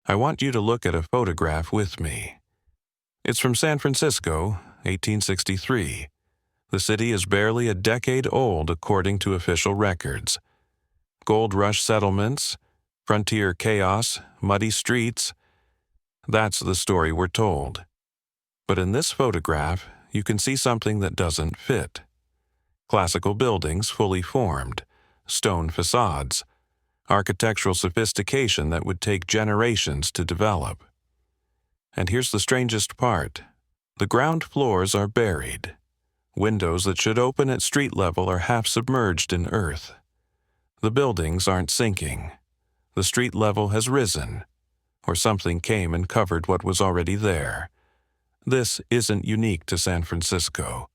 I want you to look at a photograph with me. It's from San Francisco, 1863. The city is barely a decade old according to official records. Gold rush settlements, frontier chaos, muddy streets. That's the story we're told. But in this photograph, you can see something that doesn't fit. Classical buildings fully formed, stone facades, architectural sophistication that would take generations to develop. And here's the strangest part. The ground floors are buried. Windows that should open at street level are half submerged in earth. The buildings aren't sinking. The street level has risen, or something came and covered what was already there. This isn't unique to San Francisco.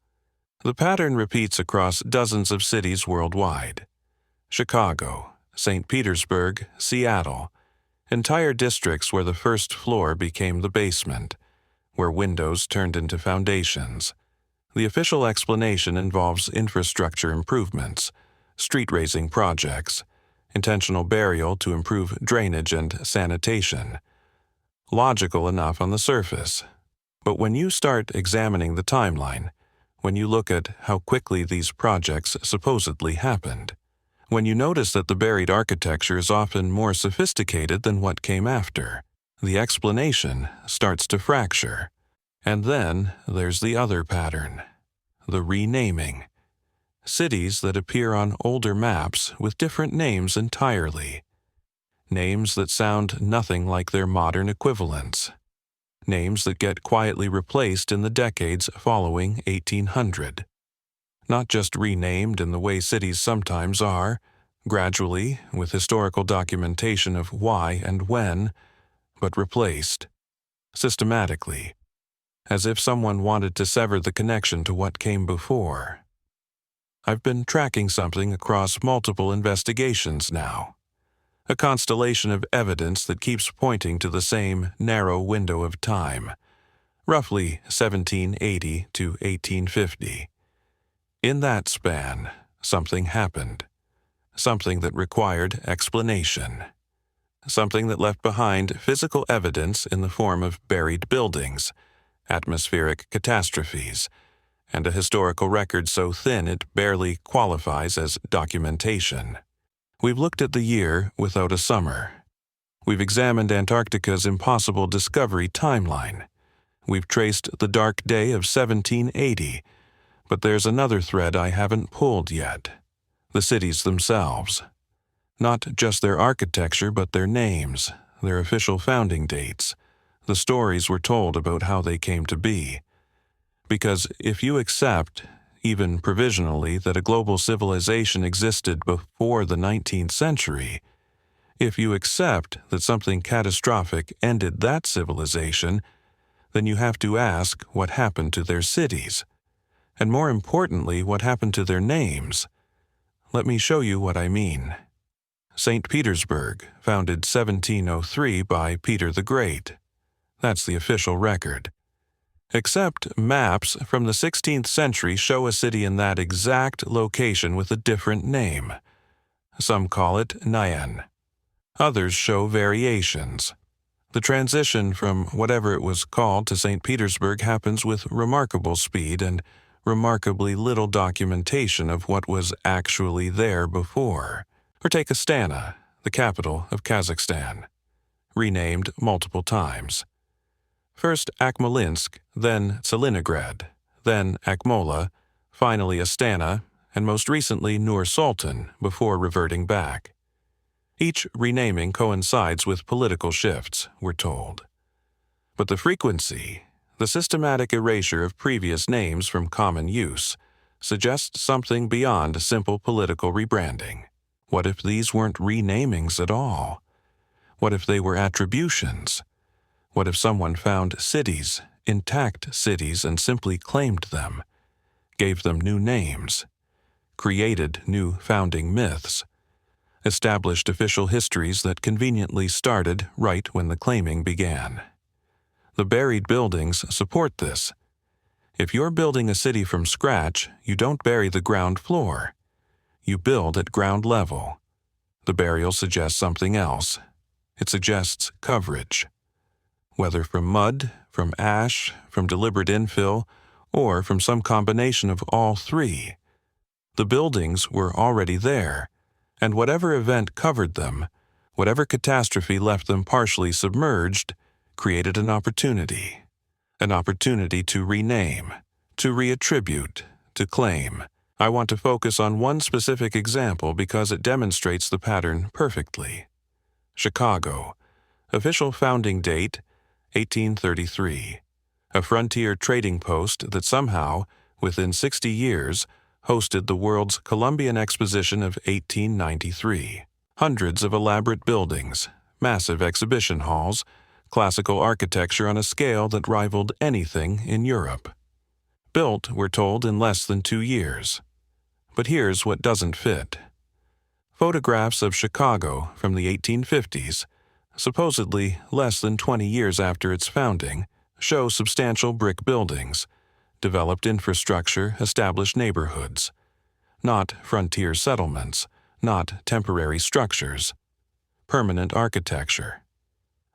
The pattern repeats across dozens of cities worldwide. Chicago, St. Petersburg, Seattle, entire districts where the first floor became the basement, where windows turned into foundations. The official explanation involves infrastructure improvements, street-raising projects, intentional burial to improve drainage and sanitation. Logical enough on the surface. But when you start examining the timeline, when you look at how quickly these projects supposedly happened, when you notice that the buried architecture is often more sophisticated than what came after, the explanation starts to fracture. And then there's the other pattern, the renaming. Cities that appear on older maps with different names entirely. Names that sound nothing like their modern equivalents. Names that get quietly replaced in the decades following 1800. Not just renamed in the way cities sometimes are, gradually, with historical documentation of why and when, but replaced, systematically, as if someone wanted to sever the connection to what came before. I've been tracking something across multiple investigations now. A constellation of evidence that keeps pointing to the same narrow window of time, roughly 1780 to 1850. In that span, something happened. Something that required explanation. Something that left behind physical evidence in the form of buried buildings, atmospheric catastrophes, and a historical record so thin it barely qualifies as documentation. We've looked at the year without a summer. We've examined Antarctica's impossible discovery timeline. We've traced the dark day of 1780, but there's another thread I haven't pulled yet. The cities themselves. Not just their architecture, but their names, their official founding dates, the stories we're told about how they came to be. Because if you accept, even provisionally, that a global civilization existed before the 19th century, if you accept that something catastrophic ended that civilization, then you have to ask what happened to their cities, and more importantly, what happened to their names. Let me show you what I mean. St. Petersburg, founded 1703 by Peter the Great. That's the official record. Except maps from the 16th century show a city in that exact location with a different name. Some call it Nyan. Others show variations. The transition from whatever it was called to St. Petersburg happens with remarkable speed and remarkably little documentation of what was actually there before. Or take Astana, the capital of Kazakhstan, renamed multiple times. First Akmolinsk, then Tsalinograd, then Akmola, finally Astana, and most recently Nur-Sultan before reverting back. Each renaming coincides with political shifts, we're told. But the frequency, the systematic erasure of previous names from common use, suggests something beyond simple political rebranding. What if these weren't renamings at all? What if they were attributions? What if someone found cities, intact cities, and simply claimed them, gave them new names, created new founding myths, established official histories that conveniently started right when the claiming began? The buried buildings support this. If you're building a city from scratch, you don't bury the ground floor. You build at ground level. The burial suggests something else. It suggests coverage. Whether from mud, from ash, from deliberate infill, or from some combination of all three, the buildings were already there, and whatever event covered them, whatever catastrophe left them partially submerged, created an opportunity to rename, to reattribute, to claim. I want to focus on one specific example because it demonstrates the pattern perfectly. Chicago. Official founding date, 1833. A frontier trading post that somehow, within 60 years, hosted the world's Columbian Exposition of 1893. Hundreds of elaborate buildings, massive exhibition halls, classical architecture on a scale that rivaled anything in Europe. Built, we're told, in less than 2 years. But here's what doesn't fit. Photographs of Chicago from the 1850s, supposedly less than 20 years after its founding, show substantial brick buildings, developed infrastructure, established neighborhoods. Not frontier settlements, not temporary structures. Permanent architecture.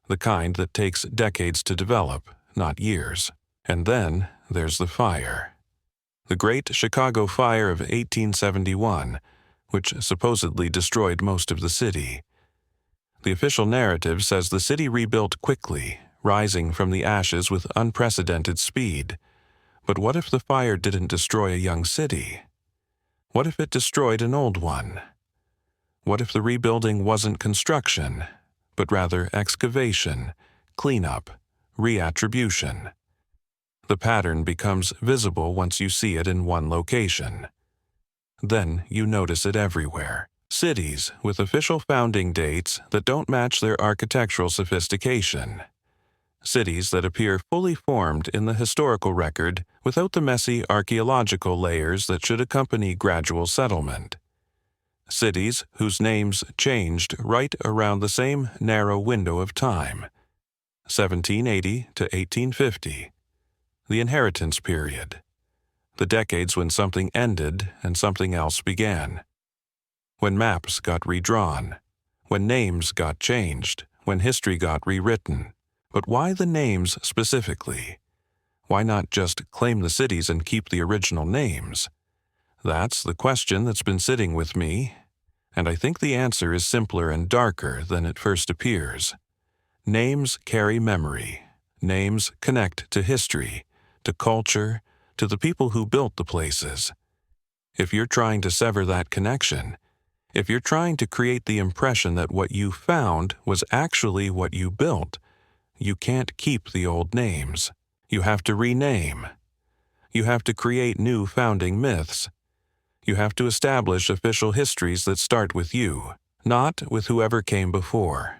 The kind that takes decades to develop, not years. And then there's the fire. The Great Chicago Fire of 1871, which supposedly destroyed most of the city. The official narrative says the city rebuilt quickly, rising from the ashes with unprecedented speed. But what if the fire didn't destroy a young city? What if it destroyed an old one? What if the rebuilding wasn't construction, but rather excavation, cleanup, reattribution? The pattern becomes visible once you see it in one location. Then you notice it everywhere. Cities with official founding dates that don't match their architectural sophistication. Cities that appear fully formed in the historical record without the messy archaeological layers that should accompany gradual settlement. Cities whose names changed right around the same narrow window of time, 1780 to 1850, the inheritance period, the decades when something ended and something else began, when maps got redrawn, when names got changed, when history got rewritten. But why the names specifically? Why not just claim the cities and keep the original names? That's the question that's been sitting with me, and I think the answer is simpler and darker than it first appears. Names carry memory. Names connect to history, to culture, to the people who built the places. If you're trying to sever that connection, if you're trying to create the impression that what you found was actually what you built, you can't keep the old names. You have to rename. You have to create new founding myths. You have to establish official histories that start with you, not with whoever came before.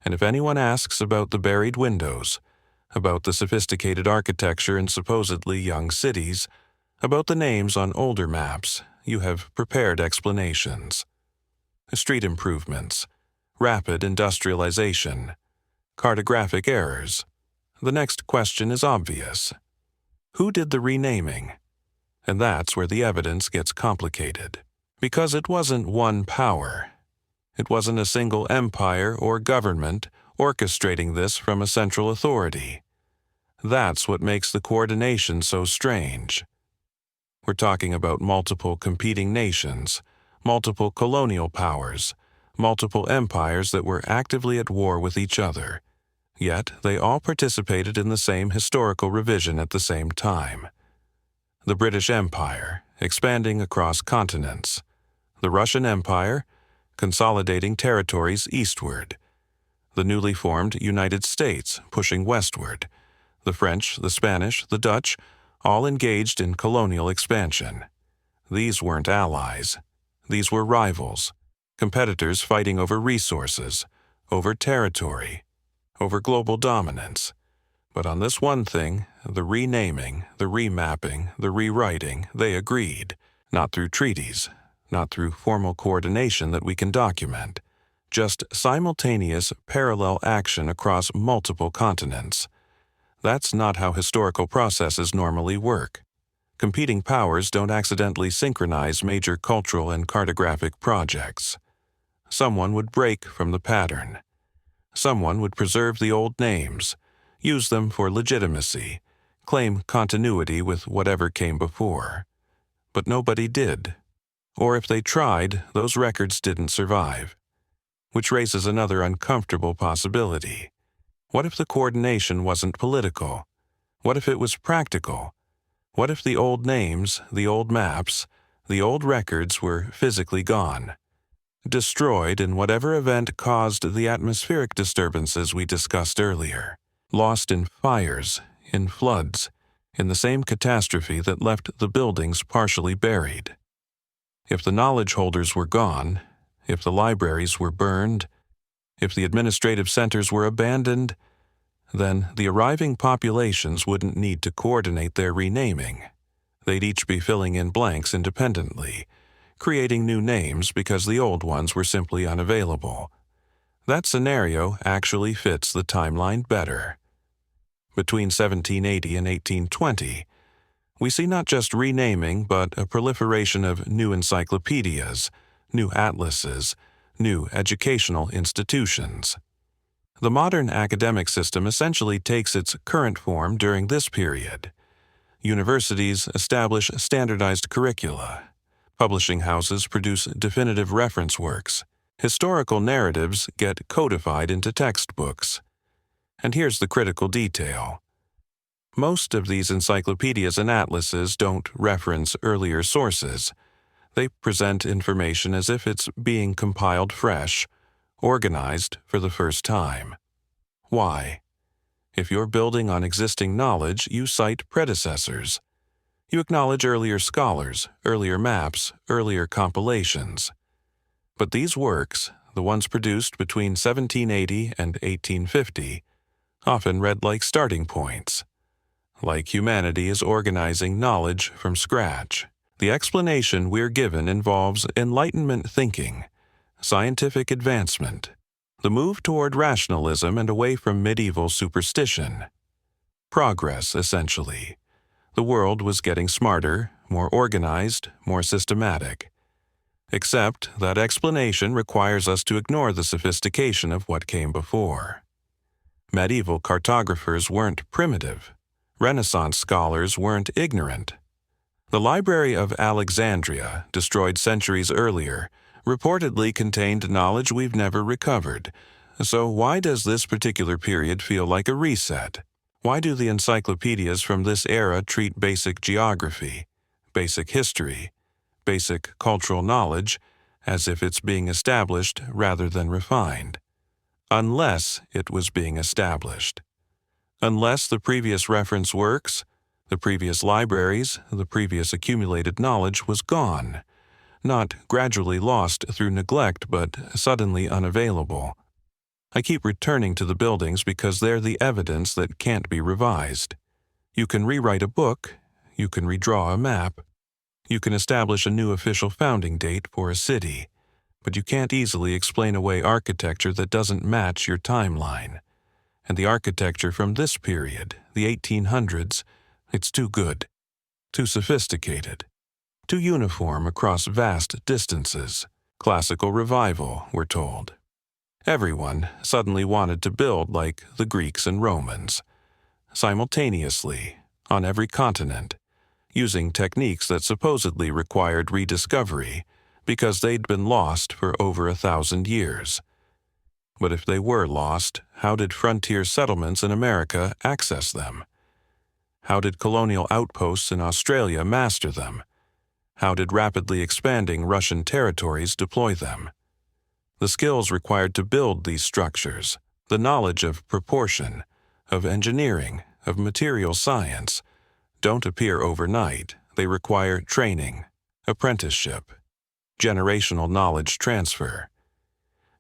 And if anyone asks about the buried windows, about the sophisticated architecture in supposedly young cities, about the names on older maps, you have prepared explanations. Street improvements, rapid industrialization, cartographic errors. The next question is obvious. Who did the renaming? And that's where the evidence gets complicated. Because it wasn't one power. It wasn't a single empire or government orchestrating this from a central authority. That's what makes the coordination so strange. We're talking about multiple competing nations, multiple colonial powers, multiple empires that were actively at war with each other. Yet they all participated in the same historical revision at the same time. The British Empire, expanding across continents. The Russian Empire, consolidating territories eastward. The newly formed United States, pushing westward. The French, the Spanish, the Dutch, all engaged in colonial expansion. These weren't allies. These were rivals, competitors fighting over resources, over territory, over global dominance. But on this one thing, the renaming, the remapping, the rewriting, they agreed, not through treaties, not through formal coordination that we can document, just simultaneous parallel action across multiple continents. That's not how historical processes normally work. Competing powers don't accidentally synchronize major cultural and cartographic projects. Someone would break from the pattern. Someone would preserve the old names, use them for legitimacy, claim continuity with whatever came before. But nobody did. Or if they tried, those records didn't survive. Which raises another uncomfortable possibility. What if the coordination wasn't political? What if it was practical? What if the old names, the old maps, the old records were physically gone? Destroyed in whatever event caused the atmospheric disturbances we discussed earlier. Lost in fires, in floods, in the same catastrophe that left the buildings partially buried. If the knowledge holders were gone, if the libraries were burned, if the administrative centers were abandoned, then the arriving populations wouldn't need to coordinate their renaming. They'd each be filling in blanks independently, creating new names because the old ones were simply unavailable. That scenario actually fits the timeline better. Between 1780 and 1820, we see not just renaming but a proliferation of new encyclopedias, new atlases, new educational institutions. The modern academic system essentially takes its current form during this period. Universities establish standardized curricula. Publishing houses produce definitive reference works. Historical narratives get codified into textbooks. And here's the critical detail. Most of these encyclopedias and atlases don't reference earlier sources. They present information as if it's being compiled fresh, organized for the first time. Why? If you're building on existing knowledge, you cite predecessors. You acknowledge earlier scholars, earlier maps, earlier compilations. But these works, the ones produced between 1780 and 1850, often read like starting points. Like humanity is organizing knowledge from scratch. The explanation we're given involves Enlightenment thinking, scientific advancement, the move toward rationalism and away from medieval superstition. Progress, essentially. The world was getting smarter, more organized, more systematic. Except that explanation requires us to ignore the sophistication of what came before. Medieval cartographers weren't primitive. Renaissance scholars weren't ignorant. The Library of Alexandria, destroyed centuries earlier, reportedly contained knowledge we've never recovered. So why does this particular period feel like a reset? Why do the encyclopedias from this era treat basic geography, basic history, basic cultural knowledge as if it's being established rather than refined? Unless it was being established. Unless the previous reference works, the previous libraries, the previous accumulated knowledge was gone, not gradually lost through neglect but suddenly unavailable. I keep returning to the buildings because they're the evidence that can't be revised. You can rewrite a book, you can redraw a map, you can establish a new official founding date for a city, but you can't easily explain away architecture that doesn't match your timeline. And the architecture from this period, the 1800s, it's too good, too sophisticated, too uniform across vast distances. Classical revival, we're told. Everyone suddenly wanted to build like the Greeks and Romans, simultaneously, on every continent, using techniques that supposedly required rediscovery because they'd been lost for over 1,000 years. But if they were lost, how did frontier settlements in America access them? How did colonial outposts in Australia master them? How did rapidly expanding Russian territories deploy them? The skills required to build these structures, the knowledge of proportion, of engineering, of material science, don't appear overnight. They require training, apprenticeship, generational knowledge transfer.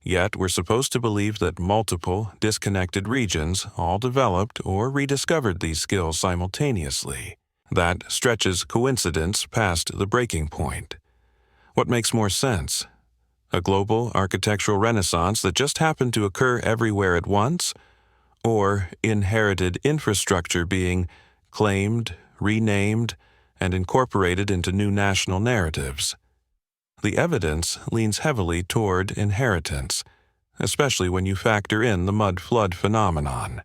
Yet we're supposed to believe that multiple, disconnected regions all developed or rediscovered these skills simultaneously. That stretches coincidence past the breaking point. What makes more sense? A global architectural renaissance that just happened to occur everywhere at once? Or inherited infrastructure being claimed, renamed, and incorporated into new national narratives? The evidence leans heavily toward inheritance, especially when you factor in the mud flood phenomenon.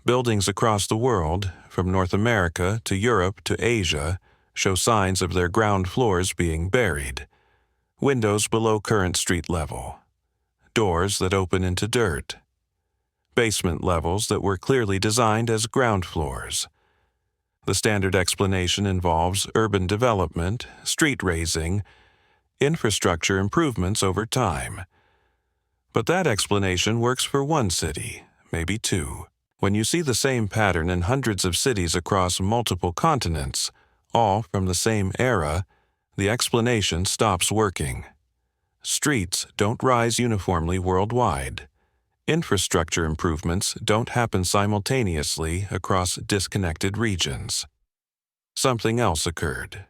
Buildings across the world, from North America to Europe to Asia, show signs of their ground floors being buried. Windows below current street level. Doors that open into dirt. Basement levels that were clearly designed as ground floors. The standard explanation involves urban development, street raising, infrastructure improvements over time. But that explanation works for one city, maybe two. When you see the same pattern in hundreds of cities across multiple continents, all from the same era, the explanation stops working. Streets don't rise uniformly worldwide. Infrastructure improvements don't happen simultaneously across disconnected regions. Something else occurred.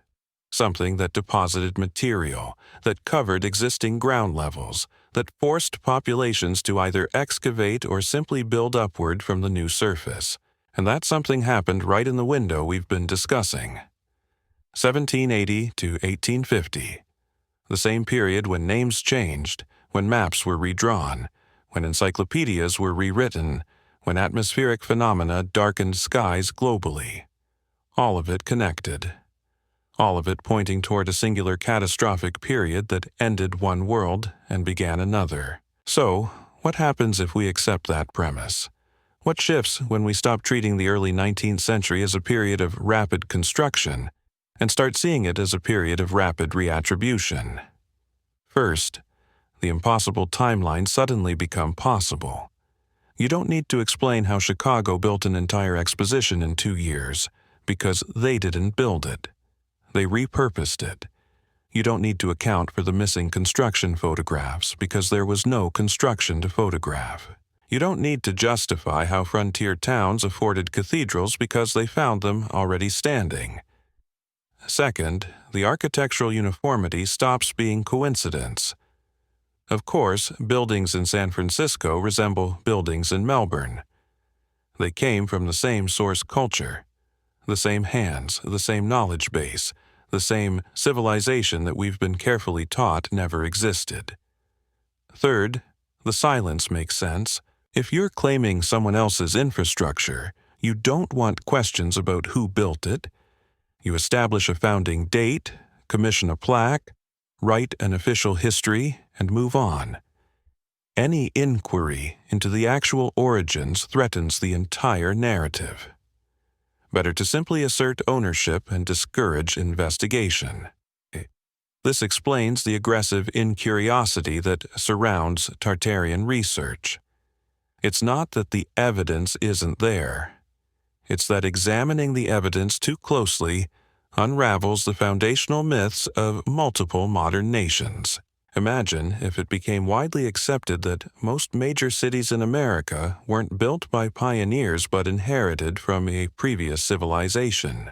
Something that deposited material, that covered existing ground levels, that forced populations to either excavate or simply build upward from the new surface. And that something happened right in the window we've been discussing. 1780 to 1850. The same period when names changed, when maps were redrawn, when encyclopedias were rewritten, when atmospheric phenomena darkened skies globally. All of it connected. All of it pointing toward a singular catastrophic period that ended one world and began another. So, what happens if we accept that premise? What shifts when we stop treating the early 19th century as a period of rapid construction and start seeing it as a period of rapid reattribution? First, the impossible timelines suddenly become possible. You don't need to explain how Chicago built an entire exposition in 2 years, because they didn't build it. They repurposed it. You don't need to account for the missing construction photographs because there was no construction to photograph. You don't need to justify how frontier towns afforded cathedrals because they found them already standing. Second, the architectural uniformity stops being coincidence. Of course, buildings in San Francisco resemble buildings in Melbourne. They came from the same source culture, the same hands, the same knowledge base, the same civilization that we've been carefully taught never existed. Third, the silence makes sense. If you're claiming someone else's infrastructure, you don't want questions about who built it. You establish a founding date, commission a plaque, write an official history, and move on. Any inquiry into the actual origins threatens the entire narrative. Better to simply assert ownership and discourage investigation. This explains the aggressive incuriosity that surrounds Tartarian research. It's not that the evidence isn't there. It's that examining the evidence too closely unravels the foundational myths of multiple modern nations. Imagine if it became widely accepted that most major cities in America weren't built by pioneers but inherited from a previous civilization.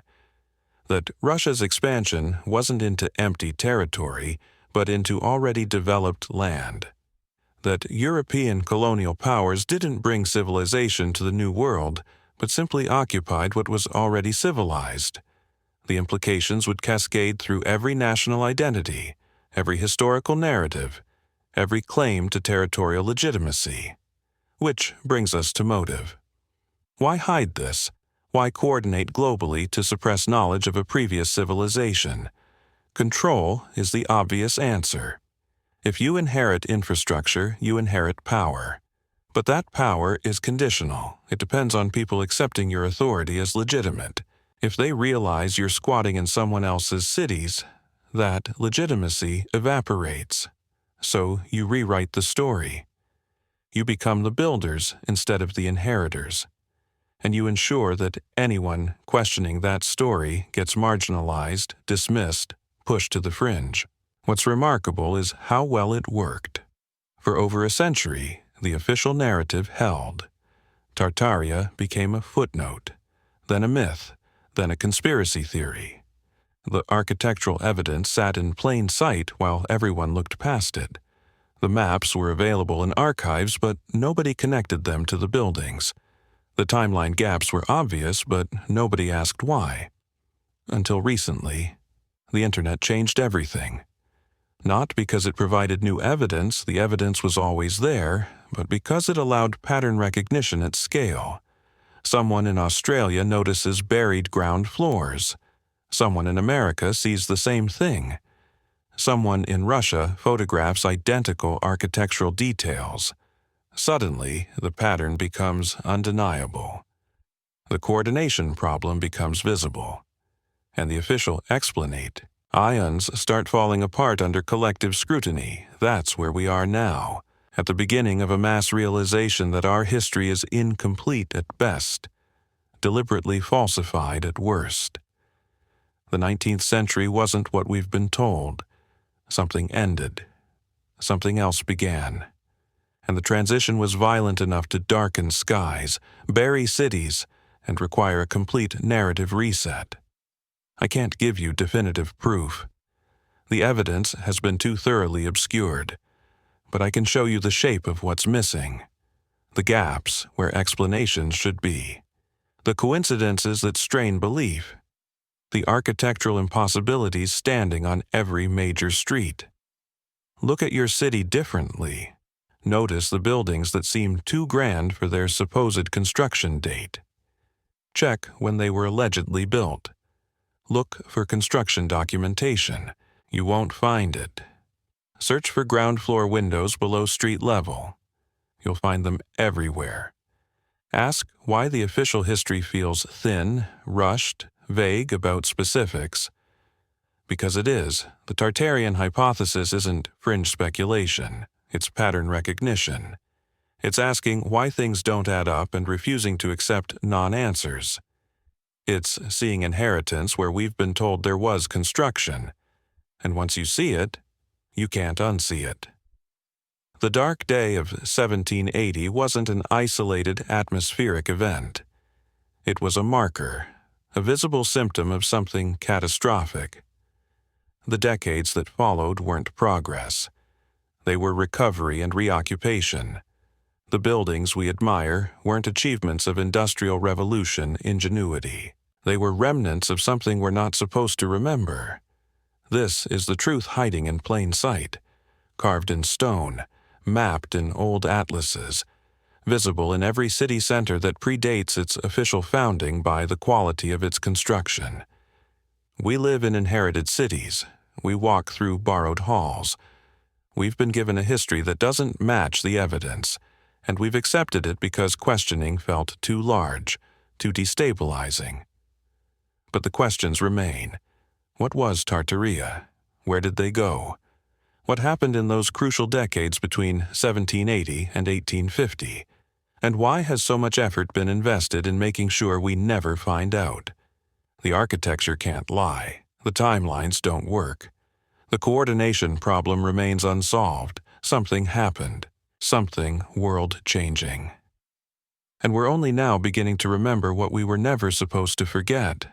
That Russia's expansion wasn't into empty territory, but into already developed land. That European colonial powers didn't bring civilization to the New World, but simply occupied what was already civilized. The implications would cascade through every national identity, every historical narrative, every claim to territorial legitimacy. Which brings us to motive. Why hide this? Why coordinate globally to suppress knowledge of a previous civilization? Control is the obvious answer. If you inherit infrastructure, you inherit power. But that power is conditional. It depends on people accepting your authority as legitimate. If they realize you're squatting in someone else's cities, that legitimacy evaporates. So you rewrite the story. You become the builders instead of the inheritors. And you ensure that anyone questioning that story gets marginalized, dismissed, pushed to the fringe. What's remarkable is how well it worked. For over a century, the official narrative held. Tartaria became a footnote, then a myth, then a conspiracy theory. The architectural evidence sat in plain sight while everyone looked past it. The maps were available in archives, but nobody connected them to the buildings. The timeline gaps were obvious, but nobody asked why. Until recently, the internet changed everything. Not because it provided new evidence, the evidence was always there, but because it allowed pattern recognition at scale. Someone in Australia notices buried ground floors. Someone in America sees the same thing. Someone in Russia photographs identical architectural details. Suddenly, the pattern becomes undeniable. The coordination problem becomes visible. And the official explanate. Ions start falling apart under collective scrutiny. That's where we are now, at the beginning of a mass realization that our history is incomplete at best, deliberately falsified at worst. The 19th century wasn't what we've been told. Something ended. Something else began. And the transition was violent enough to darken skies, bury cities, and require a complete narrative reset. I can't give you definitive proof. The evidence has been too thoroughly obscured, but I can show you the shape of what's missing, the gaps where explanations should be, the coincidences that strain belief, the architectural impossibilities standing on every major street. Look at your city differently. Notice the buildings that seem too grand for their supposed construction date. Check when they were allegedly built. Look for construction documentation. You won't find it. Search for ground floor windows below street level. You'll find them everywhere. Ask why the official history feels thin, rushed, vague about specifics. Because it is. The Tartarian hypothesis isn't fringe speculation. It's pattern recognition. It's asking why things don't add up and refusing to accept non-answers. It's seeing inheritance where we've been told there was construction. And once you see it, you can't unsee it. The dark day of 1780 wasn't an isolated atmospheric event. It was a marker, a visible symptom of something catastrophic. The decades that followed weren't progress. They were recovery and reoccupation. The buildings we admire weren't achievements of industrial revolution ingenuity. They were remnants of something we're not supposed to remember. This is the truth hiding in plain sight, carved in stone, mapped in old atlases, visible in every city center that predates its official founding by the quality of its construction. We live in inherited cities. We walk through borrowed halls. We've been given a history that doesn't match the evidence, and we've accepted it because questioning felt too large, too destabilizing. But the questions remain. What was Tartaria? Where did they go? What happened in those crucial decades between 1780 and 1850? And why has so much effort been invested in making sure we never find out? The architecture can't lie. The timelines don't work. The coordination problem remains unsolved. Something happened. Something world-changing. And we're only now beginning to remember what we were never supposed to forget.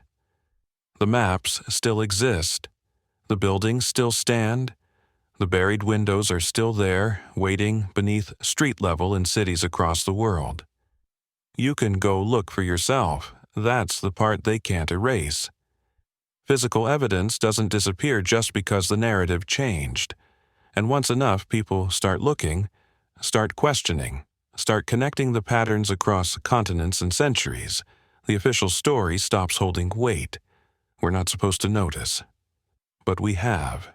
The maps still exist. The buildings still stand. The buried windows are still there, waiting beneath street level in cities across the world. You can go look for yourself. That's the part they can't erase. Physical evidence doesn't disappear just because the narrative changed. And once enough people start looking, start questioning, start connecting the patterns across continents and centuries, the official story stops holding weight. We're not supposed to notice. But we have.